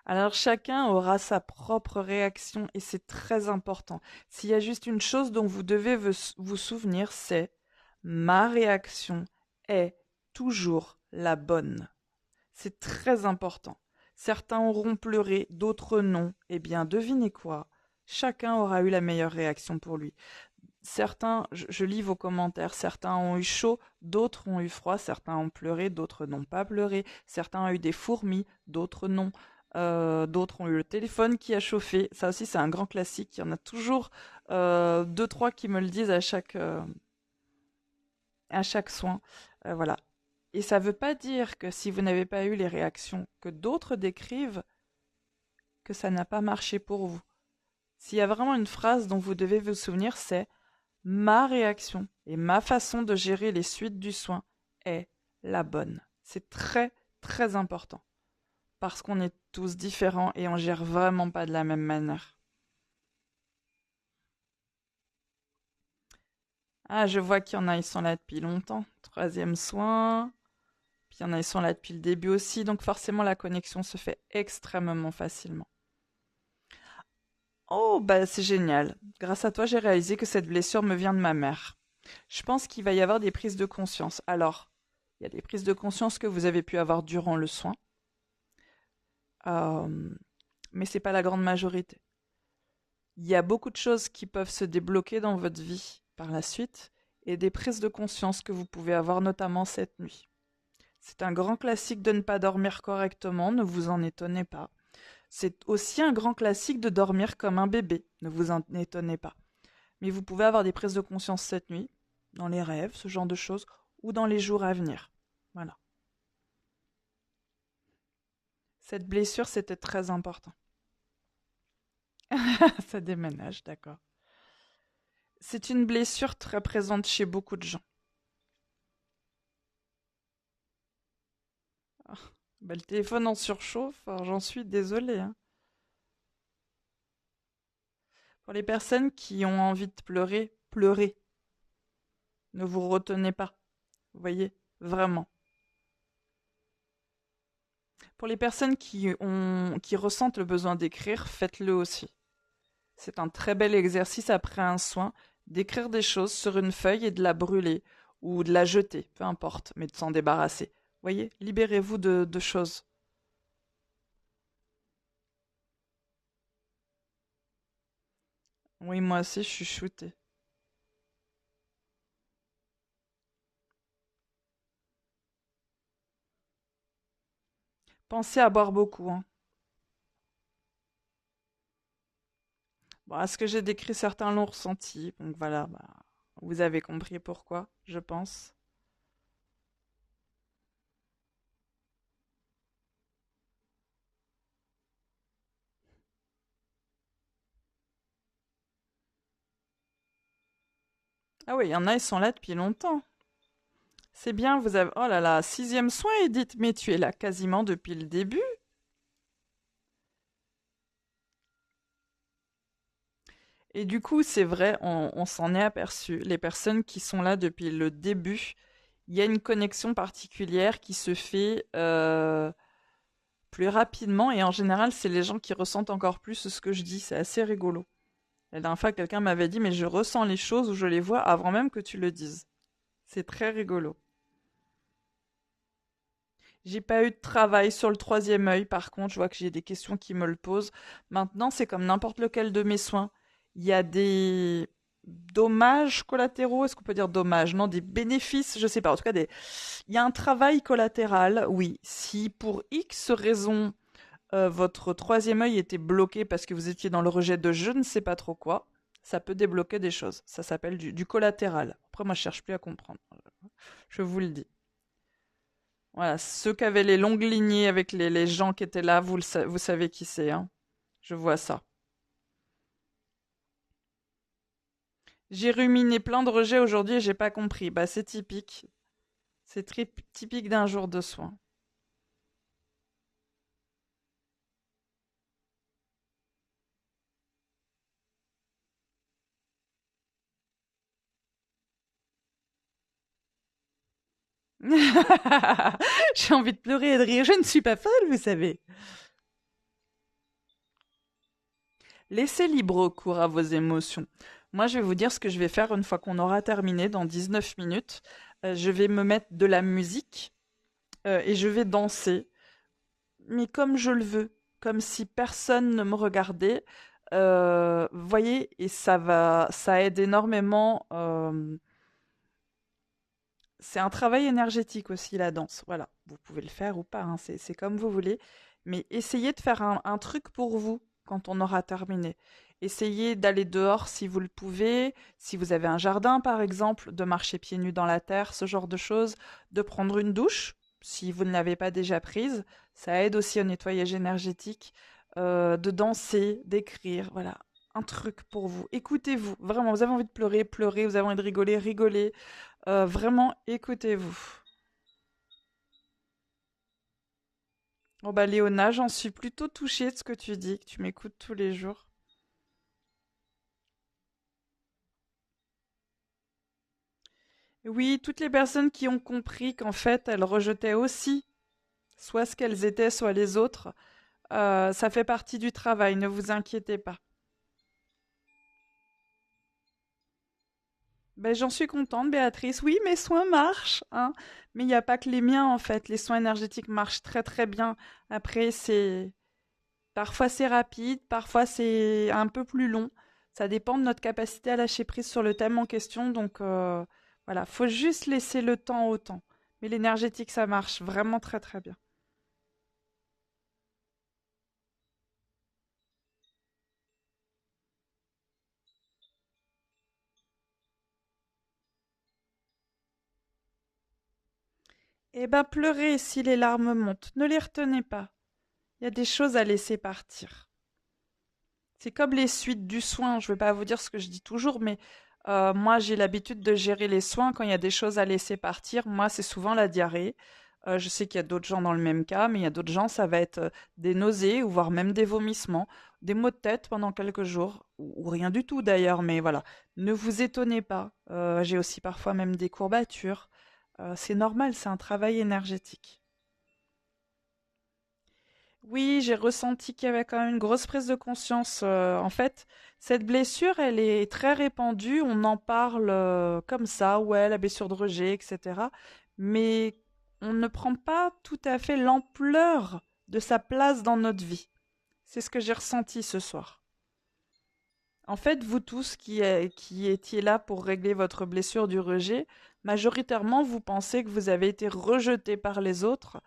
Alors chacun aura sa propre réaction et c'est très important. S'il y a juste une chose dont vous devez vous souvenir, c'est ma réaction est toujours la bonne. C'est très important. Certains auront pleuré, d'autres non. Eh bien, devinez quoi? Chacun aura eu la meilleure réaction pour lui. Certains, je lis vos commentaires, certains ont eu chaud, d'autres ont eu froid, certains ont pleuré, d'autres n'ont pas pleuré, certains ont eu des fourmis, d'autres non. D'autres ont eu le téléphone qui a chauffé. Ça aussi, c'est un grand classique. Il y en a toujours deux, trois qui me le disent à chaque soin. Voilà. Et ça ne veut pas dire que si vous n'avez pas eu les réactions que d'autres décrivent, que ça n'a pas marché pour vous. S'il y a vraiment une phrase dont vous devez vous souvenir, c'est ma réaction et ma façon de gérer les suites du soin est la bonne. C'est très, très important. Parce qu'on est tous différents et on gère vraiment pas de la même manière. Ah, je vois qu'il y en a, ils sont là depuis longtemps. Troisième soin. Puis il y en a, ils sont là depuis le début aussi. Donc forcément, la connexion se fait extrêmement facilement. Oh, bah c'est génial. Grâce à toi, j'ai réalisé que cette blessure me vient de ma mère. Je pense qu'il va y avoir des prises de conscience. Alors, il y a des prises de conscience que vous avez pu avoir durant le soin, euh, mais c'est pas la grande majorité. Il y a beaucoup de choses qui peuvent se débloquer dans votre vie par la suite et des prises de conscience que vous pouvez avoir notamment cette nuit. C'est un grand classique de ne pas dormir correctement, ne vous en étonnez pas. C'est aussi un grand classique de dormir comme un bébé, ne vous en étonnez pas. Mais vous pouvez avoir des prises de conscience cette nuit, dans les rêves, ce genre de choses, ou dans les jours à venir. Voilà. Cette blessure, c'était très important. Ça déménage, d'accord. C'est une blessure très présente chez beaucoup de gens. Ah, bah, le téléphone en surchauffe, alors j'en suis désolée, hein. Pour les personnes qui ont envie de pleurer, pleurez. Ne vous retenez pas. Vous voyez, vraiment. Pour les personnes qui ressentent le besoin d'écrire, faites-le aussi. C'est un très bel exercice après un soin d'écrire des choses sur une feuille et de la brûler ou de la jeter, peu importe, mais de s'en débarrasser. Voyez, libérez-vous de choses. Oui, moi aussi, je suis shootée. Pensez à boire beaucoup, hein. Bon, est-ce que j'ai décrit certains longs ressentis? Donc voilà, bah, vous avez compris pourquoi, je pense. Ah oui, il y en a, ils sont là depuis longtemps. C'est bien, vous avez... Oh là là, sixième soin, Edith, mais tu es là quasiment depuis le début. Et du coup, c'est vrai, on s'en est aperçu. Les personnes qui sont là depuis le début, il y a une connexion particulière qui se fait plus rapidement. Et en général, c'est les gens qui ressentent encore plus ce que je dis. C'est assez rigolo. La dernière fois, quelqu'un m'avait dit, mais je ressens les choses ou je les vois avant même que tu le dises. C'est très rigolo. J'ai pas eu de travail sur le troisième œil, par contre, je vois que j'ai des questions qui me le posent. Maintenant, c'est comme n'importe lequel de mes soins. Il y a des dommages collatéraux, est-ce qu'on peut dire dommages? Non, des bénéfices, je sais pas. En tout cas, il y a un travail collatéral, oui. Si pour X raison, votre troisième œil était bloqué parce que vous étiez dans le rejet de je ne sais pas trop quoi, ça peut débloquer des choses. Ça s'appelle du collatéral. Après, moi, je cherche plus à comprendre. Je vous le dis. Voilà, ceux qui avaient les longues lignées avec les gens qui étaient là, vous savez qui c'est, hein. Je vois ça. J'ai ruminé plein de rejets aujourd'hui et j'ai pas compris. Bah, c'est typique. C'est typique d'un jour de soin. J'ai envie de pleurer et de rire. Je ne suis pas folle, vous savez. Laissez libre cours à vos émotions. Moi, je vais vous dire ce que je vais faire une fois qu'on aura terminé dans 19 minutes. Je vais me mettre de la musique et je vais danser, mais comme je le veux, comme si personne ne me regardait. Vous voyez, et ça aide énormément. C'est un travail énergétique aussi, la danse. Voilà, vous pouvez le faire ou pas, hein, c'est comme vous voulez. Mais essayez de faire un truc pour vous quand on aura terminé. Essayez d'aller dehors si vous le pouvez, si vous avez un jardin par exemple, de marcher pieds nus dans la terre, ce genre de choses, de prendre une douche si vous ne l'avez pas déjà prise. Ça aide aussi au nettoyage énergétique, de danser, d'écrire, voilà. Un truc pour vous. Écoutez-vous. Vraiment, vous avez envie de pleurer, pleurez. Vous avez envie de rigoler, rigolez. Vraiment, écoutez-vous. Oh bah Léona, j'en suis plutôt touchée de ce que tu dis, que tu m'écoutes tous les jours. Oui, toutes les personnes qui ont compris qu'en fait, elles rejetaient aussi soit ce qu'elles étaient, soit les autres, ça fait partie du travail, ne vous inquiétez pas. Ben, j'en suis contente, Béatrice. Oui, mes soins marchent, hein. Mais il n'y a pas que les miens, en fait. Les soins énergétiques marchent très très bien. Après, parfois c'est rapide, parfois c'est un peu plus long. Ça dépend de notre capacité à lâcher prise sur le thème en question. Donc voilà, faut juste laisser le temps au temps. Mais l'énergétique, ça marche vraiment très très bien. Eh ben, pleurez si les larmes montent. Ne les retenez pas. Il y a des choses à laisser partir. C'est comme les suites du soin. Je ne vais pas vous dire ce que je dis toujours, mais moi, j'ai l'habitude de gérer les soins quand il y a des choses à laisser partir. Moi, c'est souvent la diarrhée. Je sais qu'il y a d'autres gens dans le même cas, mais il y a d'autres gens, ça va être des nausées ou voire même des vomissements, des maux de tête pendant quelques jours, ou rien du tout d'ailleurs, mais voilà. Ne vous étonnez pas. J'ai aussi parfois même des courbatures. C'est normal, c'est un travail énergétique. Oui, j'ai ressenti qu'il y avait quand même une grosse prise de conscience. En fait, cette blessure, elle est très répandue. On en parle comme ça, ouais, la blessure de rejet, etc. Mais on ne prend pas tout à fait l'ampleur de sa place dans notre vie. C'est ce que j'ai ressenti ce soir. En fait, vous tous qui étiez là pour régler votre blessure du rejet, majoritairement, vous pensez que vous avez été rejeté par les autres.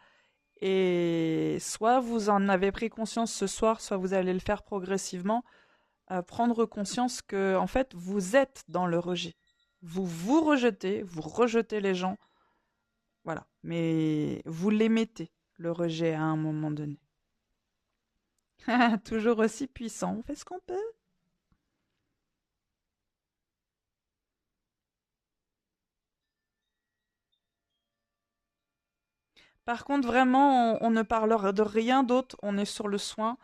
Et soit vous en avez pris conscience ce soir, soit vous allez le faire progressivement, prendre conscience que en fait vous êtes dans le rejet. Vous vous rejetez, vous rejetez les gens, voilà. Mais vous l'émettez, le rejet à un moment donné. Toujours aussi puissant, on fait ce qu'on peut. Par contre, vraiment, on ne parlera de rien d'autre, on est sur le soin,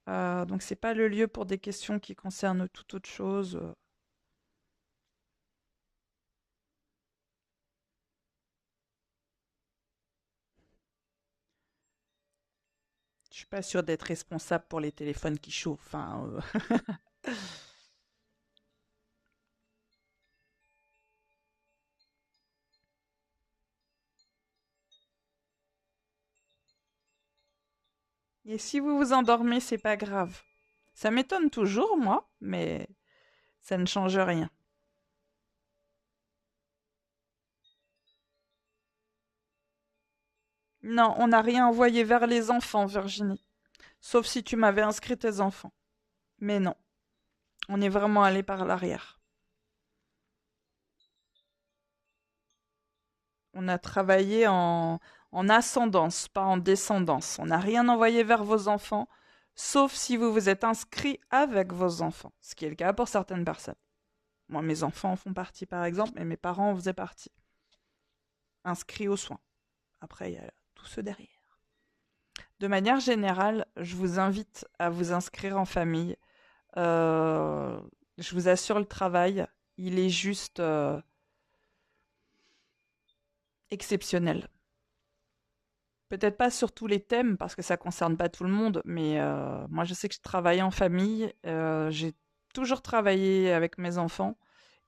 donc c'est pas le lieu pour des questions qui concernent toute autre chose. Je suis pas sûre d'être responsable pour les téléphones qui chauffent, hein. Et si vous vous endormez, c'est pas grave. Ça m'étonne toujours, moi, mais ça ne change rien. Non, on n'a rien envoyé vers les enfants, Virginie. Sauf si tu m'avais inscrit tes enfants. Mais non, on est vraiment allé par l'arrière. On a travaillé en ascendance, pas en descendance. On n'a rien envoyé vers vos enfants, sauf si vous vous êtes inscrit avec vos enfants, ce qui est le cas pour certaines personnes. Moi, mes enfants en font partie, par exemple, mais mes parents en faisaient partie, inscrits aux soins. Après, il y a tout ce derrière. De manière générale, je vous invite à vous inscrire en famille. Euh, je vous assure, le travail, il est juste exceptionnel. Peut-être pas sur tous les thèmes, parce que ça concerne pas tout le monde, mais moi je sais que je travaille en famille, j'ai toujours travaillé avec mes enfants,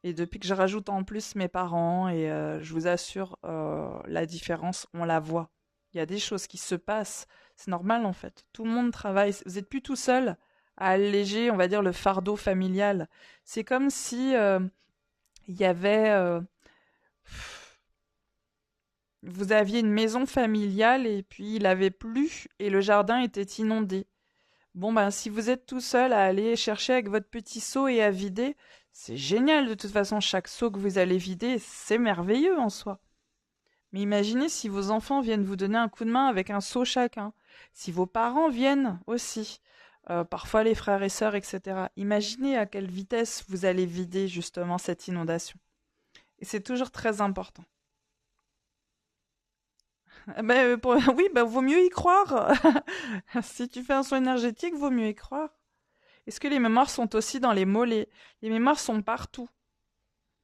et depuis que je rajoute en plus mes parents, et je vous assure, la différence, on la voit. Il y a des choses qui se passent, c'est normal en fait. Tout le monde travaille, vous n'êtes plus tout seul à alléger, on va dire, le fardeau familial. C'est comme si il y avait vous aviez une maison familiale et puis il avait plu et le jardin était inondé. Bon ben si vous êtes tout seul à aller chercher avec votre petit seau et à vider, c'est génial de toute façon chaque seau que vous allez vider, c'est merveilleux en soi. Mais imaginez si vos enfants viennent vous donner un coup de main avec un seau chacun, si vos parents viennent aussi, parfois les frères et sœurs, etc. Imaginez à quelle vitesse vous allez vider justement cette inondation. Et c'est toujours très important. Oui, vaut mieux y croire. Si tu fais un soin énergétique, vaut mieux y croire. Est-ce que les mémoires sont aussi dans les mollets? Les mémoires sont partout.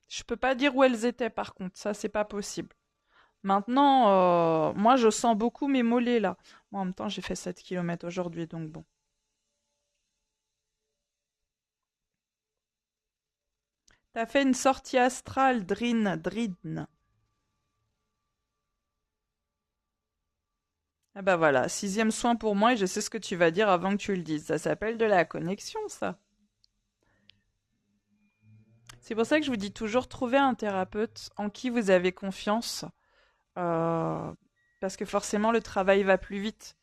Je peux pas dire où elles étaient par contre, ça c'est pas possible. Maintenant, moi je sens beaucoup mes mollets là. Moi, en même temps, j'ai fait 7 kilomètres aujourd'hui, donc bon. T'as fait une sortie astrale, Drin. Ah bah voilà, sixième soin pour moi et je sais ce que tu vas dire avant que tu le dises. Ça s'appelle de la connexion, ça. C'est pour ça que je vous dis toujours, trouvez un thérapeute en qui vous avez confiance, euh, parce que forcément le travail va plus vite.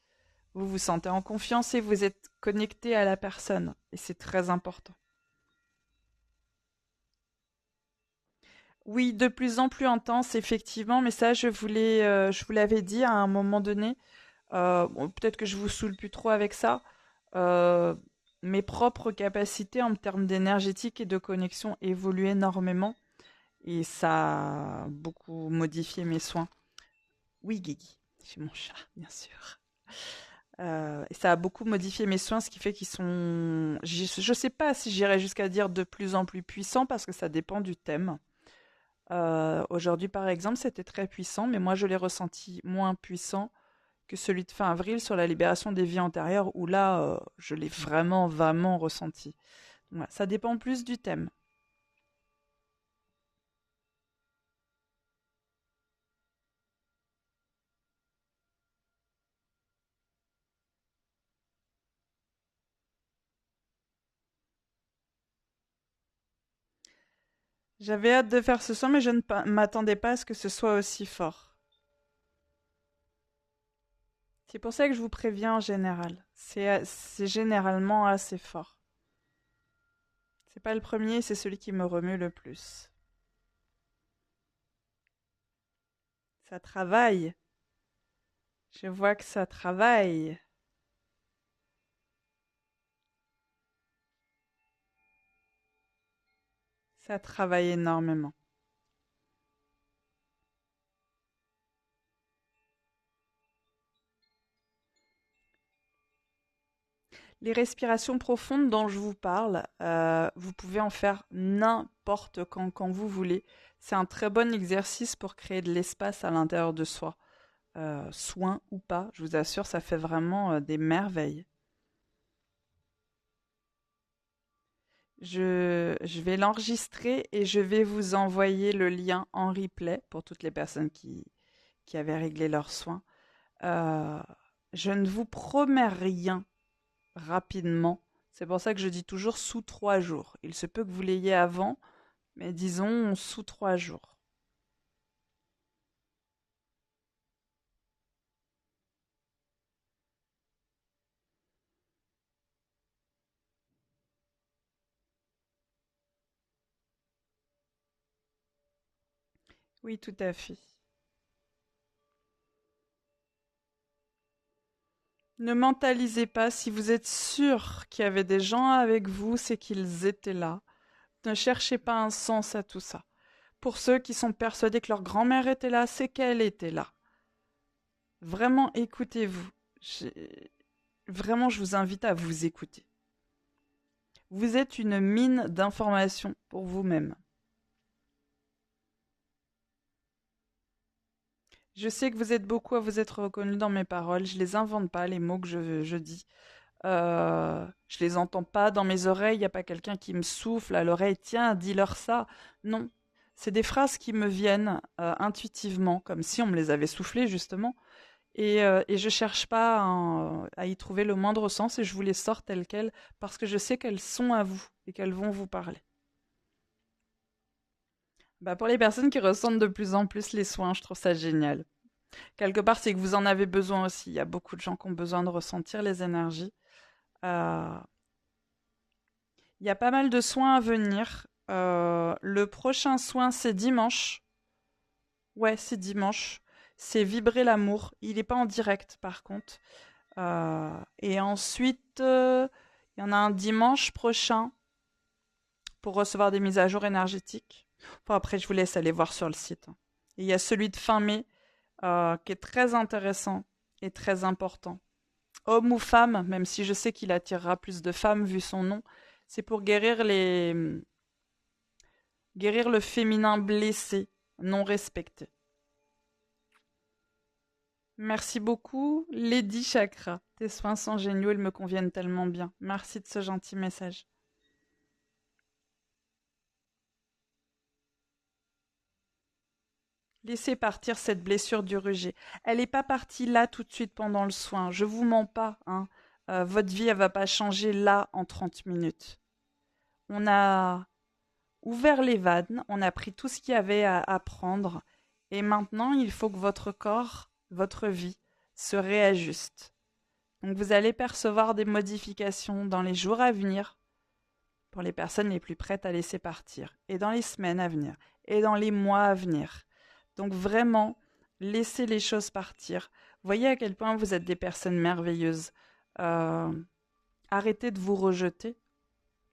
Vous vous sentez en confiance et vous êtes connecté à la personne, et c'est très important. Oui, de plus en plus intense, effectivement, mais ça, je vous l'avais dit à un moment donné. Bon, peut-être que je vous saoule plus trop avec ça. Euh, Mes propres capacités en termes d'énergétique et de connexion évoluent énormément. Et ça a beaucoup modifié mes soins. Oui, Guigui, c'est mon chat, bien sûr. Et ça a beaucoup modifié mes soins, ce qui fait qu'ils sont... Je sais pas si j'irais jusqu'à dire de plus en plus puissants, parce que ça dépend du thème. Aujourd'hui, par exemple, c'était très puissant, mais moi, je l'ai ressenti moins puissant que celui de fin avril sur la libération des vies antérieures, où là, je l'ai vraiment, vraiment ressenti. Donc, voilà, ça dépend plus du thème. J'avais hâte de faire ce soir, mais je ne m'attendais pas à ce que ce soit aussi fort. C'est pour ça que je vous préviens en général. C'est généralement assez fort. C'est pas le premier, c'est celui qui me remue le plus. Ça travaille. Je vois que ça travaille. Ça travaille énormément. Les respirations profondes dont je vous parle, vous pouvez en faire n'importe quand vous voulez. C'est un très bon exercice pour créer de l'espace à l'intérieur de soi. Soin ou pas, je vous assure, ça fait vraiment des merveilles. Je vais l'enregistrer et je vais vous envoyer le lien en replay pour toutes les personnes qui avaient réglé leurs soins. Euh, je ne vous promets rien rapidement. C'est pour ça que je dis toujours sous 3 jours. Il se peut que vous l'ayez avant, mais disons sous 3 jours. Oui, tout à fait. Ne mentalisez pas. Si vous êtes sûr qu'il y avait des gens avec vous, c'est qu'ils étaient là. Ne cherchez pas un sens à tout ça. Pour ceux qui sont persuadés que leur grand-mère était là, c'est qu'elle était là. Vraiment, écoutez-vous. Vraiment, je vous invite à vous écouter. Vous êtes une mine d'informations pour vous-même. Je sais que vous êtes beaucoup à vous être reconnu dans mes paroles. Je les invente pas, les mots que je dis. Je les entends pas dans mes oreilles. Il n'y a pas quelqu'un qui me souffle à l'oreille. Tiens, dis-leur ça. Non. C'est des phrases qui me viennent intuitivement, comme si on me les avait soufflées justement. Et je cherche pas à y trouver le moindre sens et je vous les sors telles quelles parce que je sais qu'elles sont à vous et qu'elles vont vous parler. Bah pour les personnes qui ressentent de plus en plus les soins, je trouve ça génial. Quelque part, c'est que vous en avez besoin aussi. Il y a beaucoup de gens qui ont besoin de ressentir les énergies. Euh, il y a pas mal de soins à venir. Le prochain soin, c'est dimanche. Ouais, c'est dimanche. C'est vibrer l'amour. Il n'est pas en direct, par contre. Et ensuite, il y en a un dimanche prochain pour recevoir des mises à jour énergétiques. Enfin, après, je vous laisse aller voir sur le site. Et il y a celui de fin mai qui est très intéressant et très important. Homme ou femme, même si je sais qu'il attirera plus de femmes vu son nom, c'est pour guérir le féminin blessé, non respecté. Merci beaucoup, Lady Chakra. Tes soins sont géniaux, ils me conviennent tellement bien. Merci de ce gentil message. Laissez partir cette blessure du rejet. Elle n'est pas partie là tout de suite pendant le soin. Je vous mens pas, hein. Votre vie, elle va pas changer là en 30 minutes. On a ouvert les vannes, on a pris tout ce qu'il y avait à apprendre, et maintenant il faut que votre corps, votre vie, se réajuste. Donc vous allez percevoir des modifications dans les jours à venir pour les personnes les plus prêtes à laisser partir, et dans les semaines à venir, et dans les mois à venir. Donc vraiment, laissez les choses partir. Voyez à quel point vous êtes des personnes merveilleuses. Euh, Arrêtez de vous rejeter.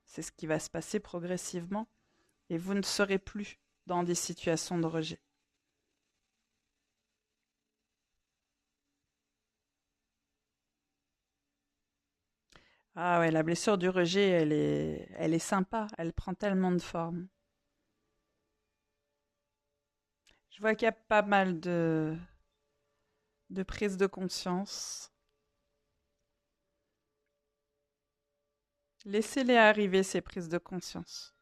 C'est ce qui va se passer progressivement. Et vous ne serez plus dans des situations de rejet. Ah ouais, la blessure du rejet, elle est sympa. Elle prend tellement de formes. Je vois qu'il y a pas mal de prise de conscience. Laissez-les arriver, ces prises de conscience.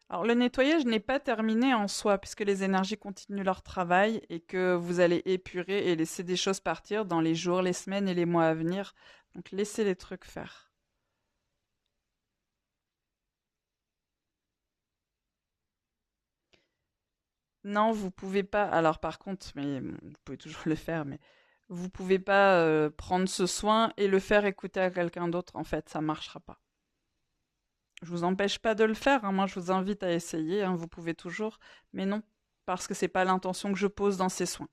Alors, le nettoyage n'est pas terminé en soi, puisque les énergies continuent leur travail et que vous allez épurer et laisser des choses partir dans les jours, les semaines et les mois à venir. Donc, laissez les trucs faire. Non, vous pouvez pas. Alors, par contre, mais bon, vous pouvez toujours le faire, mais vous pouvez pas prendre ce soin et le faire écouter à quelqu'un d'autre. En fait, ça marchera pas. Je vous empêche pas de le faire, hein. Moi, je vous invite à essayer, hein. Vous pouvez toujours, mais non, parce que c'est pas l'intention que je pose dans ces soins.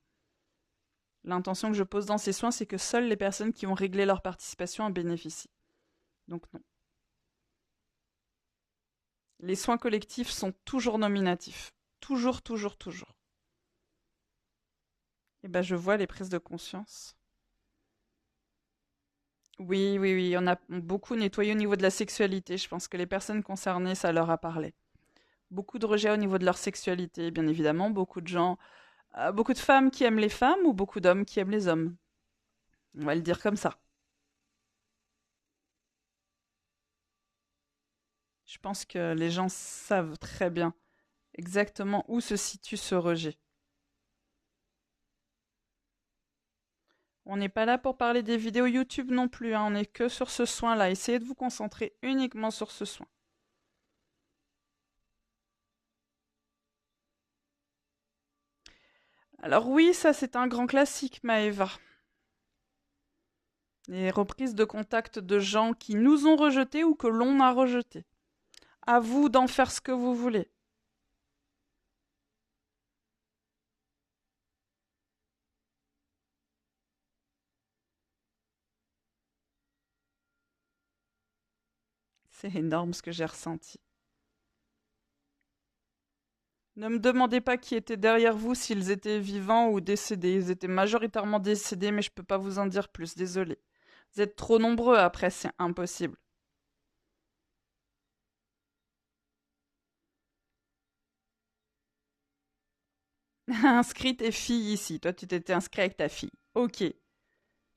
L'intention que je pose dans ces soins, c'est que seules les personnes qui ont réglé leur participation en bénéficient. Donc non. Les soins collectifs sont toujours nominatifs. Toujours, toujours, toujours. Et ben, je vois les prises de conscience. Oui, oui, oui, on a beaucoup nettoyé au niveau de la sexualité. Je pense que les personnes concernées, ça leur a parlé. Beaucoup de rejets au niveau de leur sexualité, bien évidemment. Beaucoup de femmes qui aiment les femmes ou beaucoup d'hommes qui aiment les hommes. On va le dire comme ça. Je pense que les gens savent très bien exactement où se situe ce rejet. On n'est pas là pour parler des vidéos YouTube non plus, hein. On n'est que sur ce soin-là. Essayez de vous concentrer uniquement sur ce soin. Alors oui, ça c'est un grand classique, Maëva. Les reprises de contact de gens qui nous ont rejetés ou que l'on a rejetés. À vous d'en faire ce que vous voulez. C'est énorme ce que j'ai ressenti. Ne me demandez pas qui était derrière vous, s'ils étaient vivants ou décédés. Ils étaient majoritairement décédés, mais je peux pas vous en dire plus, désolé. Vous êtes trop nombreux après, c'est impossible. Inscris tes filles ici. Toi, tu t'étais inscrit avec ta fille. Ok. Il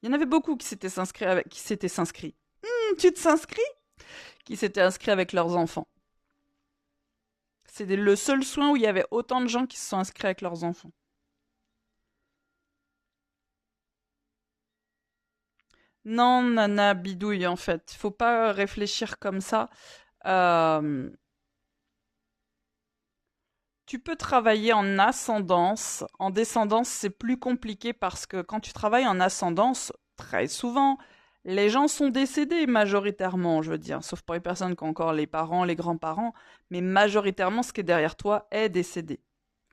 y en avait beaucoup qui s'étaient inscrits. Tu te s'inscris? Qui s'étaient inscrits avec leurs enfants. C'était le seul soin où il y avait autant de gens qui se sont inscrits avec leurs enfants. Non, nana bidouille, en fait. Faut pas réfléchir comme ça. Euh, Tu peux travailler en ascendance. En descendance, c'est plus compliqué parce que quand tu travailles en ascendance, très souvent, les gens sont décédés majoritairement, je veux dire, sauf pour les personnes qui ont encore les parents, les grands-parents, mais majoritairement, ce qui est derrière toi est décédé.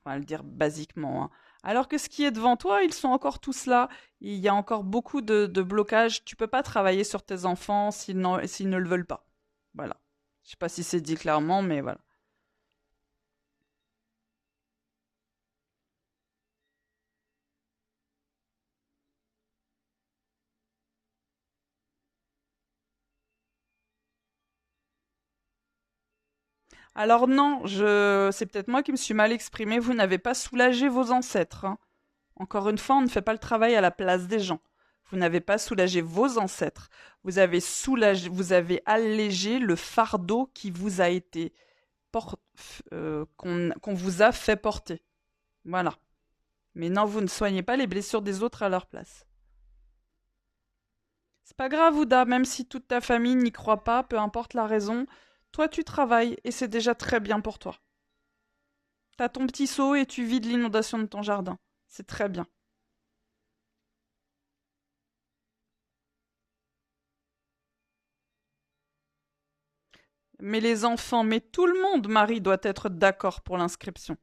On va le dire basiquement, hein. Alors que ce qui est devant toi, ils sont encore tous là. Il y a encore beaucoup de blocages. Tu peux pas travailler sur tes enfants s'ils ne le veulent pas. Voilà. Je sais pas si c'est dit clairement, mais voilà. Alors non, c'est peut-être moi qui me suis mal exprimée. Vous n'avez pas soulagé vos ancêtres, hein. Encore une fois, on ne fait pas le travail à la place des gens. Vous n'avez pas soulagé vos ancêtres. Vous avez allégé le fardeau qui vous a été qu'on vous a fait porter. Voilà. Mais non, vous ne soignez pas les blessures des autres à leur place. C'est pas grave, Ouda, même si toute ta famille n'y croit pas, peu importe la raison, toi tu travailles et c'est déjà très bien pour toi. T'as ton petit seau et tu vides l'inondation de ton jardin. C'est très bien. Mais les enfants, mais tout le monde, Marie, doit être d'accord pour l'inscription.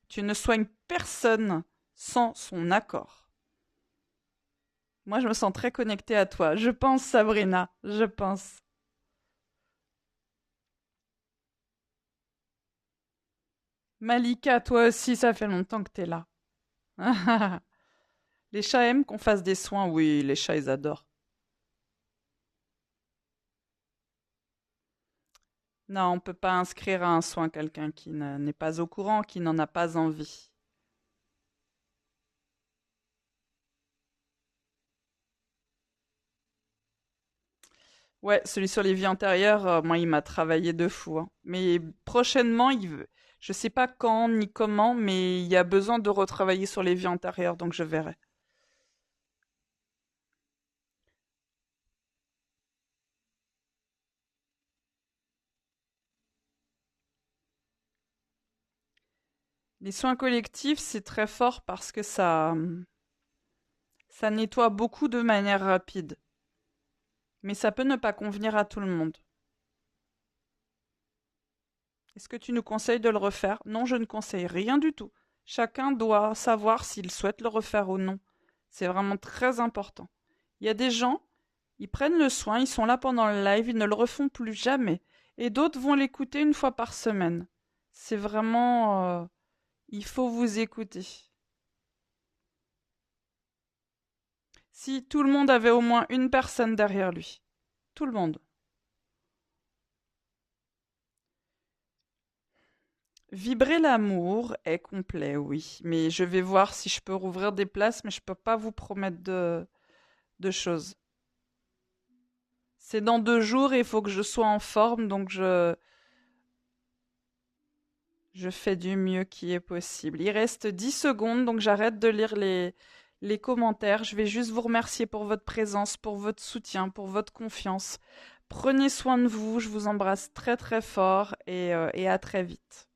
Tu ne soignes personne sans son accord. Moi, je me sens très connectée à toi. Je pense, Sabrina, je pense. Malika, toi aussi, ça fait longtemps que t'es là. Les chats aiment qu'on fasse des soins. Oui, les chats, ils adorent. Non, on ne peut pas inscrire à un soin quelqu'un qui n'est pas au courant, qui n'en a pas envie. Ouais, celui sur les vies antérieures, moi, il m'a travaillé de fou, hein. Mais prochainement, je sais pas quand ni comment, mais il y a besoin de retravailler sur les vies antérieures, donc je verrai. Les soins collectifs, c'est très fort parce que ça nettoie beaucoup de manière rapide. Mais ça peut ne pas convenir à tout le monde. Est-ce que tu nous conseilles de le refaire? Non, je ne conseille rien du tout. Chacun doit savoir s'il souhaite le refaire ou non. C'est vraiment très important. Il y a des gens, ils prennent le soin, ils sont là pendant le live, ils ne le refont plus jamais. Et d'autres vont l'écouter une fois par semaine. C'est vraiment... il faut vous écouter. Si tout le monde avait au moins une personne derrière lui. Tout le monde. Vibrer l'amour est complet, oui. Mais je vais voir si je peux rouvrir des places, mais je peux pas vous promettre de choses. C'est dans 2 jours et il faut que je sois en forme, donc je fais du mieux qui est possible. Il reste 10 secondes, donc j'arrête de lire les commentaires. Je vais juste vous remercier pour votre présence, pour votre soutien, pour votre confiance. Prenez soin de vous, je vous embrasse très très fort et à très vite.